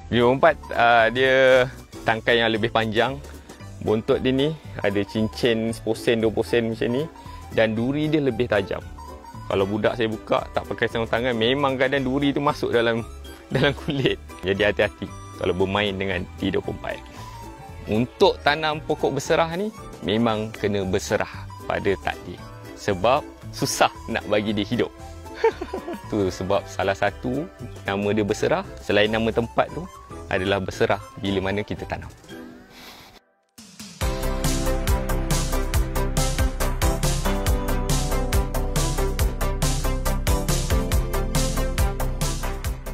504 dia tangkai yang lebih panjang. Bontot dia ni ada cincin 10 sen 20 sen macam ni, dan duri dia lebih tajam. Kalau budak saya buka tak pakai sarung tangan, memang kadang duri tu masuk dalam kulit. Jadi hati-hati kalau bermain dengan T24. Untuk tanam pokok berserah ni memang kena berserah pada takdir, sebab susah nak bagi dia hidup. Tu sebab salah satu nama dia berserah, selain nama tempat tu adalah berserah bila mana kita tanam.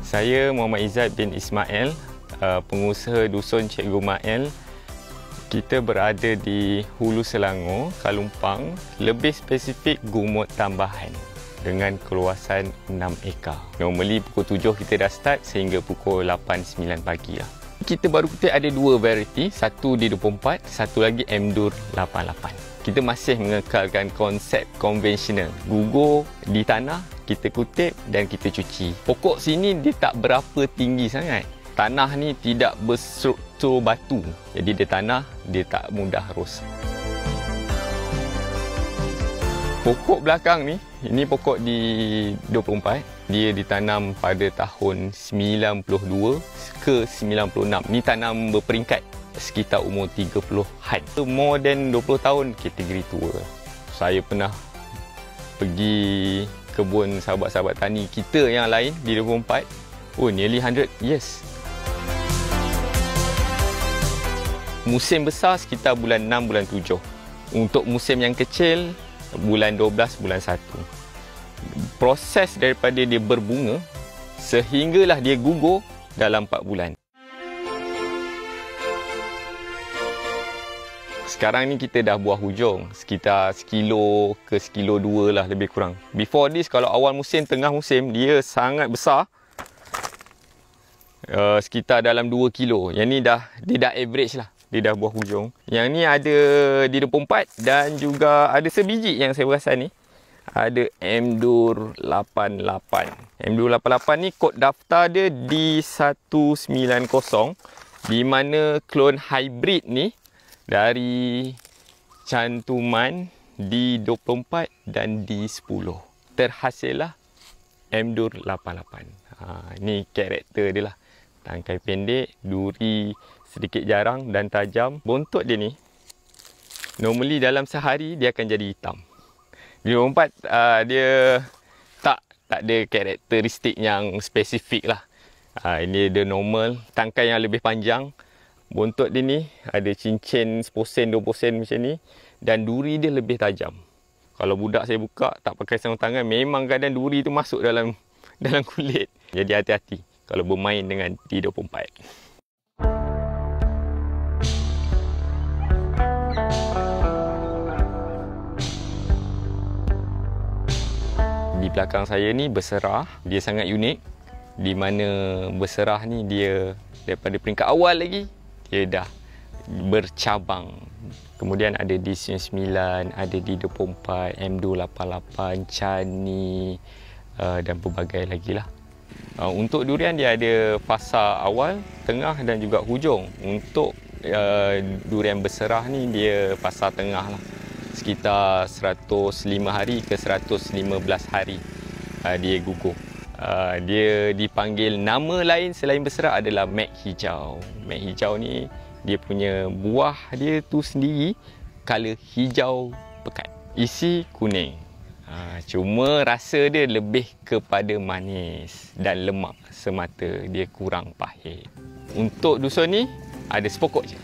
Saya Muhammad Izzat bin Ismail, pengusaha Dusun Cikgu Mael. Kita berada di Hulu Selangor, Kalumpang, lebih spesifik Gumut Tambahan dengan keluasan 6 ekar. Normally pukul 7 kita dah start sehingga pukul 8-9 pagi lah. Kita baru kutip ada dua variety, satu D24, satu lagi M-Dur 88. Kita masih mengekalkan konsep konvensional, gugur di tanah, kita kutip dan kita cuci. Pokok sini dia tak berapa tinggi sangat. Tanah ni tidak berstruktur batu, jadi dia tanah dia tak mudah rosak. Pokok belakang ni, ini pokok di 24. Dia ditanam pada tahun 92 ke 96. Ni tanam berperingkat sekitar umur 30-an. More than 20 tahun kategori tua. Saya pernah pergi kebun sahabat-sahabat tani kita yang lain di 24. Oh, nearly 100 years. Musim besar sekitar bulan 6, bulan 7. Untuk musim yang kecil, bulan 12, bulan 1. Proses daripada dia berbunga sehinggalah dia gugur dalam 4 bulan. Sekarang ni kita dah buah hujung, sekitar sekilo ke sekilo 2 lah lebih kurang. Before this, kalau awal musim, tengah musim, dia sangat besar. Sekitar dalam 2 kilo. Yang ni dia dah average lah. Dia dah buah hujung. Yang ni ada di 24 dan juga ada sebiji yang saya perasan ni. Ada M-Dur 88. M-Dur 88 ni kod daftar dia D190, di mana klon hybrid ni dari cantuman D24 dan D10. Terhasillah M-Dur 88. Ni karakter dia lah. Tangkai pendek, duri sedikit jarang dan tajam. Bontot dia ni, normally dalam sehari dia akan jadi hitam. D24 dia tak ada karakteristik yang spesifik lah. Ini dia normal, tangkai yang lebih panjang. Bontot dia ni ada cincin 10 sen 20 sen macam ni, dan duri dia lebih tajam. Kalau budak saya buka tak pakai sarung tangan, memang kadang duri tu masuk dalam kulit. Jadi hati-hati kalau bermain dengan D24. Di belakang saya ni berserah, dia sangat unik, di mana berserah ni dia daripada peringkat awal lagi dia dah bercabang. Kemudian ada D99, ada D24, M-Dur 88, Cani dan pelbagai lagi lah. Untuk durian dia ada fasa awal, tengah dan juga hujung. Untuk durian berserah ni dia fasa tengah lah. Sekitar 105 hari ke 115 hari dia gugur. Dia dipanggil nama lain selain berserah adalah Mek Hijau. Mek Hijau ni dia punya buah dia tu sendiri color hijau pekat, isi kuning. Cuma rasa dia lebih kepada manis dan lemak semata, dia kurang pahit. Untuk dusun ni ada sepokok je,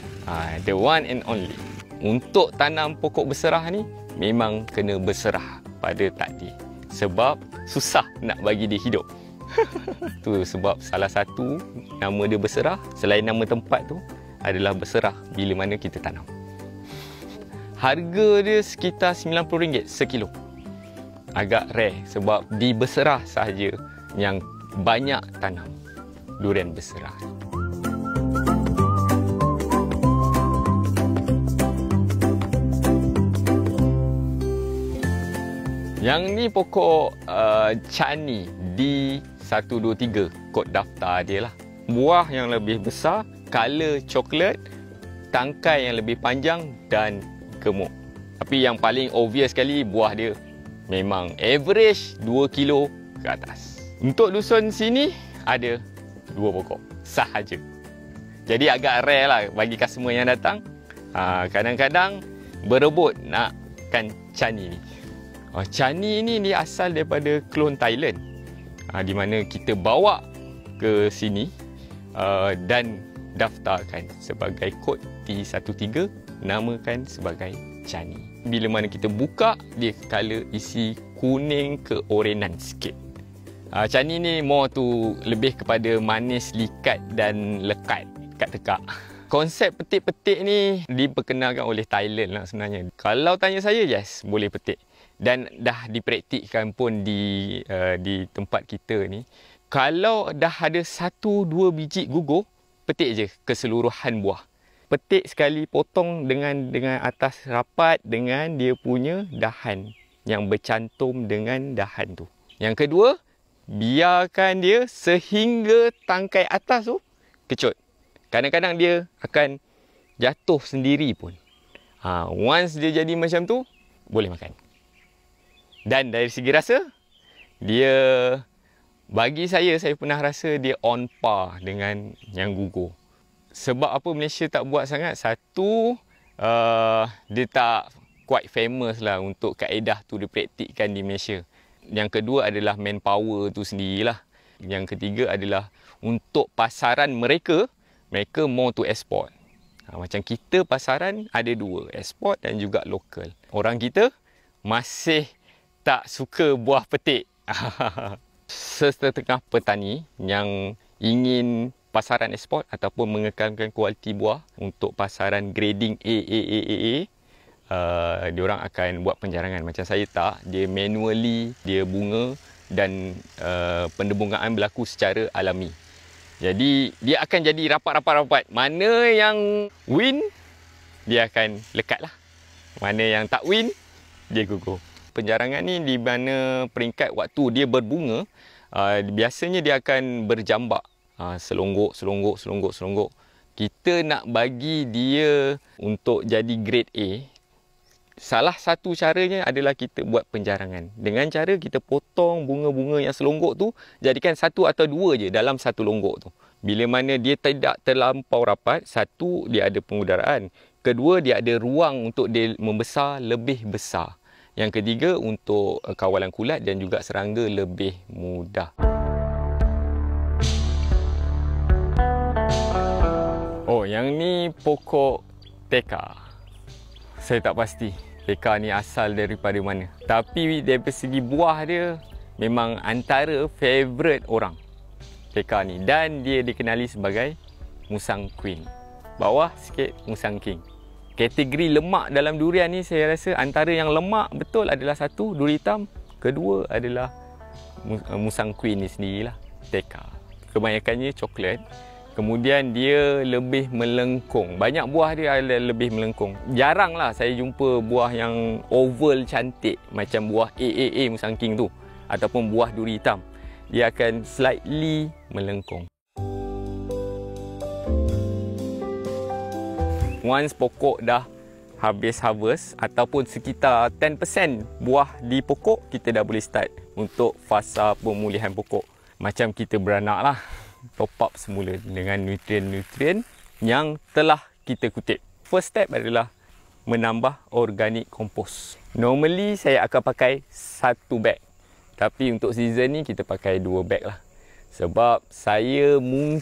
the one and only. Untuk tanam pokok berserah ni memang kena berserah pada takdir, sebab susah nak bagi dia hidup. Tu sebab salah satu nama dia berserah, selain nama tempat tu adalah berserah bila mana kita tanam. Harga dia sekitar RM90 sekilo. Agak rare sebab di berserah sahaja yang banyak tanam durian berserah. Yang ni pokok Cani D123, kod daftar dia lah. buah yang lebih besar, color coklat, tangkai yang lebih panjang dan gemuk. Tapi yang paling obvious sekali, buah dia memang average 2 kilo ke atas. Untuk dusun sini ada 2 pokok sahaja. Jadi agak rare lah bagi customer yang datang. Kadang-kadang berebut nakkan cani ni. Cani ni dia asal daripada klon Thailand. Di mana kita bawa ke sini dan daftarkan sebagai kod T13, namakan sebagai cani. Bila mana kita buka, dia color isi kuning keorenan sikit. Cani ni more tu lebih kepada manis, likat dan lekat kat tekak. Konsep petik-petik ni diperkenalkan oleh Thailand lah sebenarnya. Kalau tanya saya, yes, boleh petik. Dan dah dipraktikkan pun di tempat kita ni. Kalau dah ada 1-2 biji gugur, petik je keseluruhan buah. Petik sekali, potong dengan atas rapat dengan dia punya dahan yang bercantum dengan dahan tu. Yang kedua, biarkan dia sehingga tangkai atas tu kecut. Kadang-kadang dia akan jatuh sendiri pun. Once dia jadi macam tu, boleh makan. Dan dari segi rasa, dia bagi saya pernah rasa dia on par dengan yang gugur. Sebab apa Malaysia tak buat sangat? Satu, dia tak quite famous lah untuk kaedah tu dipraktikkan di Malaysia. Yang kedua adalah manpower tu sendirilah. Yang ketiga adalah untuk pasaran mereka more to export. Macam kita pasaran ada 2, export dan juga lokal. Orang kita masih tak suka buah petik. Setengah petani yang ingin pasaran ekspor ataupun mengekalkan kualiti buah untuk pasaran grading A, diorang akan buat penjarangan. Macam saya tak, dia manually, dia bunga dan pendebungaan berlaku secara alami. Jadi dia akan jadi rapat. Mana yang win, dia akan lekat lah. Mana yang tak win, dia gugur. Penjarangan ni di mana peringkat waktu dia berbunga, biasanya dia akan berjambak. Selonggok. Kita nak bagi dia untuk jadi grade A, salah satu caranya adalah kita buat penjarangan. Dengan cara kita potong bunga-bunga yang selonggok tu, jadikan 1 atau 2 je dalam satu longgok tu. Bila mana dia tidak terlampau rapat, satu, dia ada pengudaraan. Kedua, dia ada ruang untuk dia membesar lebih besar. Yang ketiga, untuk kawalan kulat dan juga serangga lebih mudah. Yang ni pokok teka. Saya tak pasti teka ni asal daripada mana. Tapi dari segi buah dia, memang antara favourite orang, teka ni. Dan dia dikenali sebagai Musang Queen. Bawah sikit Musang King. Kategori lemak dalam durian ni saya rasa antara yang lemak betul adalah satu, duri hitam. Kedua adalah Musang Queen ni sendirilah, teka. Kebanyakannya coklat. Kemudian dia lebih melengkung. Banyak buah dia lebih melengkung. Jaranglah saya jumpa buah yang oval cantik macam buah A Musang King tu ataupun buah duri hitam. Dia akan slightly melengkung. Once pokok dah habis harvest ataupun sekitar 10% buah di pokok, kita dah boleh start untuk fasa pemulihan pokok. Macam kita beranak lah. Top up semula dengan nutrien-nutrien yang telah kita kutip. First step adalah menambah organic compost. Normally saya akan pakai 1 bag. Tapi untuk season ni kita pakai 2 bag lah. Sebab saya mungkin